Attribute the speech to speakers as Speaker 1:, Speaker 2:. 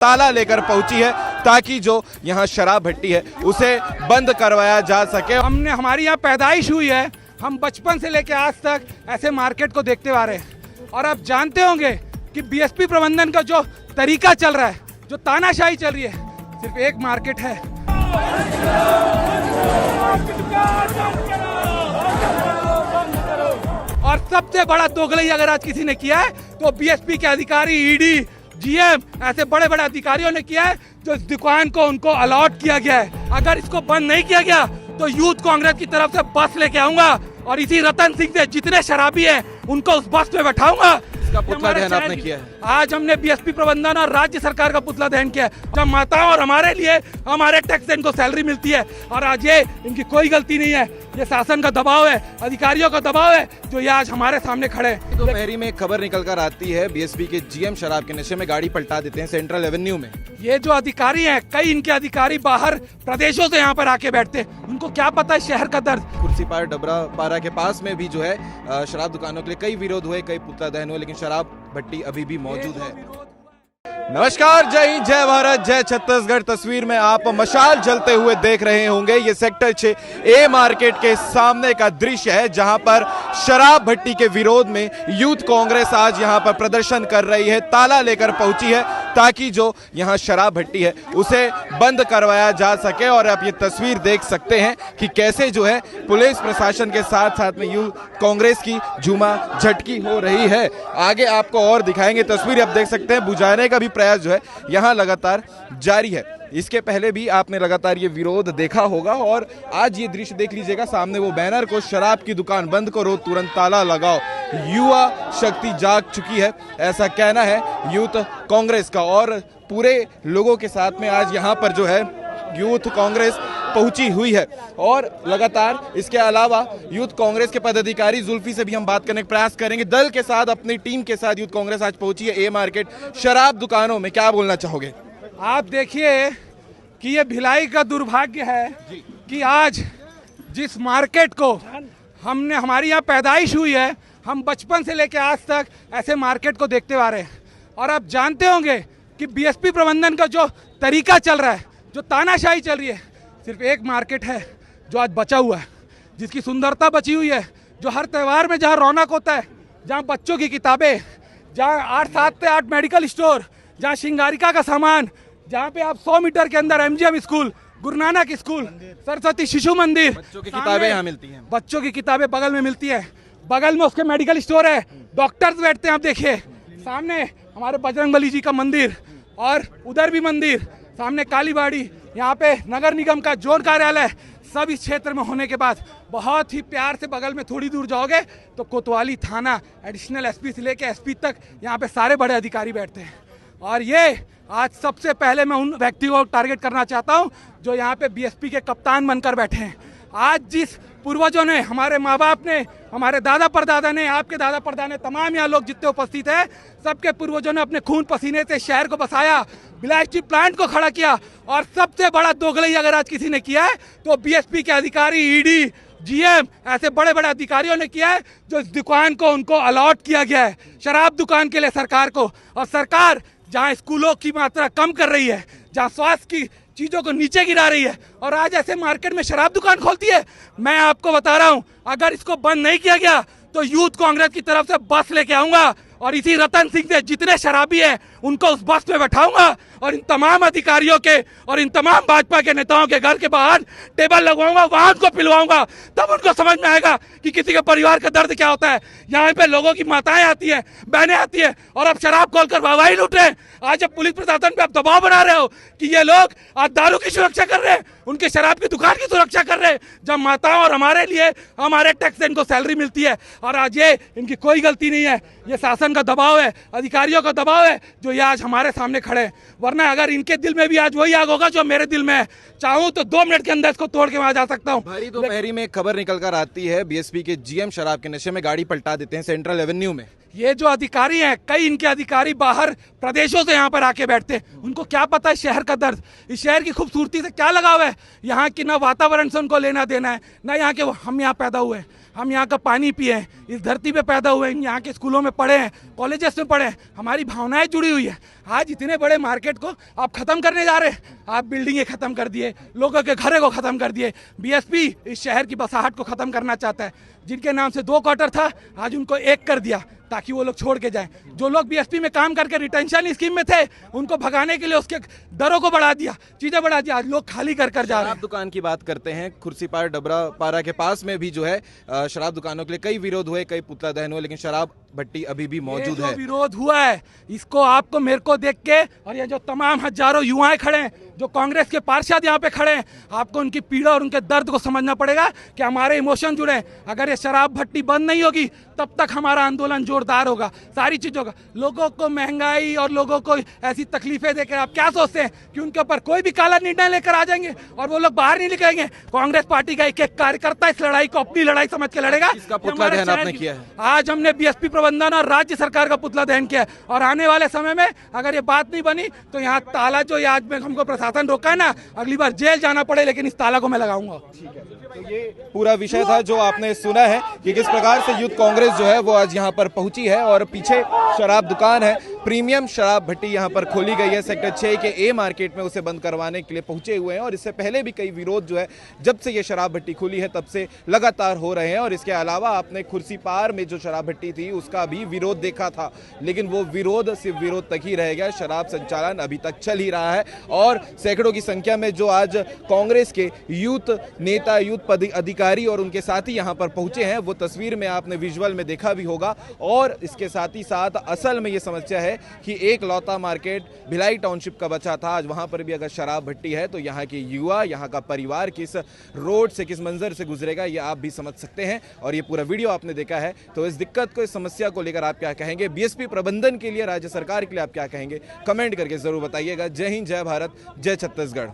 Speaker 1: ताला लेकर पहुंची है ताकि जो यहाँ शराब भट्टी है उसे बंद करवाया जा सके।
Speaker 2: हमारी यहाँ पैदाइश हुई है, हम बचपन से लेकर आज तक ऐसे मार्केट को देखते आ रहे हैं। और आप जानते होंगे कि बीएसपी प्रबंधन का जो तरीका चल रहा है, जो तानाशाही चल रही है, सिर्फ एक मार्केट है। और सबसे बड़ा दोगलई अगर आज किसी ने किया है तो बीएसपी के अधिकारी, ईडी, जीएम, ऐसे बड़े बड़े अधिकारियों ने किया है जो इस दुकान को उनको अलॉट किया गया है। अगर इसको बंद नहीं किया गया तो यूथ कांग्रेस की तरफ से बस लेके आऊंगा और इसी रतन सिंह से जितने शराबी हैं उनको उस बस में बैठाऊंगा।
Speaker 1: इसका पुतला दहन आपने किया है।
Speaker 2: आज हमने बीएसपी प्रबंधन और राज्य सरकार का पुतला दहन किया है। जब माताओं और हमारे लिए हमारे टैक्स से इनको सैलरी मिलती है और आज ये इनकी कोई गलती नहीं है, ये शासन का दबाव है, अधिकारियों का दबाव है जो ये आज हमारे सामने खड़े हैं।
Speaker 1: दोपहरी में एक खबर निकल कर आती है, बीएसपी के जीएम शराब के नशे में गाड़ी पलटा देते हैं सेंट्रल एवेन्यू में।
Speaker 2: ये जो अधिकारी हैं, कई इनके अधिकारी बाहर प्रदेशों से यहाँ पर आके बैठते हैं, उनको क्या पता है शहर का दर्द।
Speaker 1: कुर्सी पार डबरा पारा के पास में भी जो है शराब दुकानों के लिए कई विरोध हुए, कई पुतला दहन हुए, लेकिन शराब भट्टी अभी भी मौजूद है। नमस्कार, जय हिंद, जय भारत, जय छत्तीसगढ़। तस्वीर में आप मशाल जलते हुए देख रहे होंगे, ये सेक्टर 6A मार्केट के सामने का दृश्य है जहां पर शराब भट्टी के विरोध में यूथ कांग्रेस आज यहां पर प्रदर्शन कर रही है, ताला लेकर पहुंची है ताकि जो यहां शराब भट्टी है उसे बंद करवाया जा सके। और आप ये तस्वीर देख सकते हैं कि कैसे जो है पुलिस प्रशासन के साथ साथ में यूथ कांग्रेस की झूमा झटकी हो रही है। आगे आपको और दिखाएंगे तस्वीर, आप देख सकते हैं बुझाने का भी प्रयास जो है यहाँ लगातार जारी है। इसके पहले भी आपने लगातार ये विरोध देखा होगा और आज ये दृश्य देख लीजिएगा, सामने वो बैनर को, शराब की दुकान बंद करो, तुरंत ताला लगाओ, युवा शक्ति जाग चुकी है, ऐसा कहना है यूथ कांग्रेस का। और पूरे लोगों के साथ में आज यहाँ पर जो है यूथ कांग्रेस पहुंची हुई है। और लगातार इसके अलावा यूथ कांग्रेस के पदाधिकारी जुल्फी से भी हम बात करने का प्रयास करेंगे। दल के साथ, अपनी टीम के साथ यूथ कांग्रेस आज पहुंची है A मार्केट शराब दुकानों में। क्या बोलना चाहोगे?
Speaker 2: आप देखिए कि ये भिलाई का दुर्भाग्य है कि आज जिस मार्केट को हमारी यहाँ पैदाइश हुई है, हम बचपन से लेकर आज तक ऐसे मार्केट को देखते आ रहे हैं। और आप जानते होंगे कि बीएसपी प्रबंधन का जो तरीका चल रहा है, जो तानाशाही चल रही है, सिर्फ एक मार्केट है जो आज बचा हुआ है, जिसकी सुंदरता बची हुई है, जो हर त्यौहार में जहाँ रौनक होता है, जहाँ बच्चों की किताबें, जहाँ 7 से 8 मेडिकल स्टोर, जहाँ श्रृंगारिका का सामान, जहाँ पे आप 100 मीटर के अंदर MGM school, Guru Nanak school, Saraswati Shishu मंदिर,
Speaker 1: बच्चों की किताबें यहाँ मिलती हैं।
Speaker 2: बच्चों की किताबें बगल में मिलती है, बगल में उसके मेडिकल स्टोर है, डॉक्टर्स बैठते हैं। आप देखिए सामने हमारे बजरंगबली जी का मंदिर और उधर भी मंदिर, सामने कालीबाड़ी, यहाँ पे नगर निगम का जोन कार्यालय, सब इस क्षेत्र में होने के बाद बहुत ही प्यार से बगल में थोड़ी दूर जाओगे तो कोतवाली थाना, एडिशनल SP से लेके SP तक यहाँ पे सारे बड़े अधिकारी बैठते हैं। और ये आज सबसे पहले मैं उन व्यक्तियों को टारगेट करना चाहता हूँ जो यहाँ पे BSP के कप्तान बनकर बैठे हैं। आज जिस पूर्वजों ने, हमारे माँ बाप ने, हमारे दादा परदादा ने, आपके दादा परदादा ने, तमाम यहाँ लोग जितने उपस्थित हैं, सबके पूर्वजों ने अपने खून पसीने से शहर को बसाया, बिलाय स्टील प्लांट को खड़ा किया। और सबसे बड़ा दोगलई अगर आज किसी ने किया है तो BSP के अधिकारी, ईडी, जीएम, ऐसे बड़े बड़े अधिकारियों ने किया है जो इस दुकान को उनको अलॉट किया गया है, शराब दुकान के लिए सरकार को। और सरकार जहाँ स्कूलों की मात्रा कम कर रही है, जहाँ स्वास्थ्य की चीजों को नीचे गिरा रही है, और आज ऐसे मार्केट में शराब दुकान खोलती है। मैं आपको बता रहा हूं, अगर इसको बंद नहीं किया गया तो यूथ कांग्रेस की तरफ से बस लेके आऊंगा और इसी रतन सिंह से जितने शराबी हैं उनको उस बस में बैठाऊंगा और इन तमाम अधिकारियों के और इन तमाम भाजपा के नेताओं के घर के बाहर टेबल लगवाऊंगा, वहां उनको पिलवाऊंगा, तब उनको समझ में आएगा कि किसी के परिवार का दर्द क्या होता है। यहाँ पे लोगों की माताएं आती है, बहनें आती है और अब शराब खोलकर वाहवाही लूट रहे हैं। आज जब पुलिस प्रशासन पे आप दबाव बना रहे हो कि ये लोग आज दारू की सुरक्षा कर रहे हैं, उनके शराब की दुकान की सुरक्षा कर रहे हैं, जब माताओं और हमारे लिए हमारे टैक्स से इनको सैलरी मिलती है, और आज ये इनकी कोई गलती नहीं है, ये शासन का दबाव है, अधिकारियों का दबाव है जो ये आज हमारे सामने खड़े हैं। वरना अगर इनके दिल में भी आज वही आग होगा जो मेरे दिल में है, चाहूं तो 2 मिनट के अंदर इसको तोड़ के वहां जा सकता हूं।
Speaker 1: भरी दोपहरी में एक खबर निकल कर आती है, BSP के GM शराब के नशे में गाड़ी पलटा देते हैं सेंट्रल एवेन्यू में।
Speaker 2: ये जो अधिकारी हैं, कई इनके अधिकारी बाहर प्रदेशों से यहाँ पर आके बैठते हैं, उनको क्या पता है शहर का दर्द, इस शहर की खूबसूरती से क्या लगाव है। यहाँ की ना वातावरण से उनको लेना देना है, ना यहाँ के हम यहाँ पैदा हुए हैं। हम यहाँ का पानी पिए हैं, इस धरती पे पैदा हुए हैं, यहाँ के स्कूलों में पढ़े हैं, कॉलेजेस में पढ़े हैं, हमारी भावनाएं जुड़ी हुई है। आज इतने बड़े मार्केट को आप खत्म करने जा रहे हैं। आप बिल्डिंगें खत्म कर दिए, लोगों के घरों को खत्म कर दिए। बीएसपी इस शहर की बसाहट को खत्म करना चाहता है। जिनके नाम से 2 क्वार्टर था, आज उनको 1 कर दिया ताकि वो लोग छोड़ के जाएं। जो लोग बीएसपी में काम करके रिटेंशन स्कीम में थे, उनको भगाने के लिए उसके दरों को बढ़ा दिया, चीजें बढ़ा दिया। आज लोग खाली कर जा रहे हैं।
Speaker 1: शराब दुकान की बात करते हैं, खुर्सीपार डबरा पारा के पास में भी जो है शराब दुकानों के लिए कई विरोध हुए, कई पुतला दहन हुए, लेकिन शराब भट्टी अभी भी मौजूद
Speaker 2: जो
Speaker 1: है।
Speaker 2: विरोध हुआ है, इसको आपको मेरे को देख के, और ये जो तमाम हजारों युवाएं खड़े हैं, जो कांग्रेस के पार्षद यहाँ पे खड़े हैं, आपको उनकी पीड़ा और उनके दर्द को समझना पड़ेगा कि हमारे इमोशन जुड़े हैं। अगर ये शराब भट्टी बंद नहीं होगी तब तक हमारा आंदोलन जोरदार होगा। सारी चीजों का, लोगों को महंगाई और लोगों को ऐसी तकलीफें देकर आप क्या सोचते हैं कि उनके ऊपर कोई भी काला निर्णय लेकर आ जाएंगे और वो लोग बाहर नहीं निकलेंगे? कांग्रेस पार्टी का एक एक कार्यकर्ता इस लड़ाई को अपनी लड़ाई समझ के लड़ेगा।
Speaker 1: इसका पुतला दहन आपने किया है?
Speaker 2: आज हमने बीएसपी प्रबंधन और राज्य सरकार का पुतला दहन किया है, और आने वाले समय में अगर ये बात नहीं बनी तो यहाँ ताला जो आज में हमको प्रशासन रोका है ना, अगली बार जेल जाना पड़े, लेकिन इस ताला को मैं लगाऊंगा।
Speaker 1: तो ये पूरा विषय था जो आपने सुना है कि किस प्रकार से यूथ कांग्रेस जो है वो आज यहाँ पर पहुंची है, और पीछे शराब दुकान है, प्रीमियम शराब भट्टी यहाँ पर खोली गई है सेक्टर 6 के ए मार्केट में, उसे बंद करवाने के लिए पहुंचे हुए हैं। और इससे पहले भी कई विरोध जो है, जब से ये शराब भट्टी खुली है तब से लगातार हो रहे हैं। और इसके अलावा आपने खुर्सीपार में जो शराब भट्टी थी उसका भी विरोध देखा था, लेकिन वो विरोध सिर्फ विरोध तक ही रह गया। शराब संचालन अभी तक चल ही रहा है, और सैकड़ों की संख्या में जो आज कांग्रेस के यूथ नेता, यूथ अधिकारी और उनके साथी यहाँ पर पहुंचे हैं, वो तस्वीर में आपने विजुअल में देखा भी होगा। और इसके साथ ही साथ असल में ये समस्या है कि एक लौता मार्केट भिलाई टाउनशिप का बचा था, आज वहां पर भी अगर शराब भट्टी है तो यहाँ के युवा, यहाँ का परिवार किस रोड से, किस मंजर से गुजरेगा, ये आप भी समझ सकते हैं। और ये पूरा वीडियो आपने देखा है, तो इस दिक्कत को, इस समस्या को लेकर आप क्या कहेंगे? बीएसपी प्रबंधन के लिए, राज्य सरकार के लिए आप क्या कहेंगे? कमेंट करके जरूर बताइएगा। जय हिंद, जय भारत, जय छत्तीसगढ़।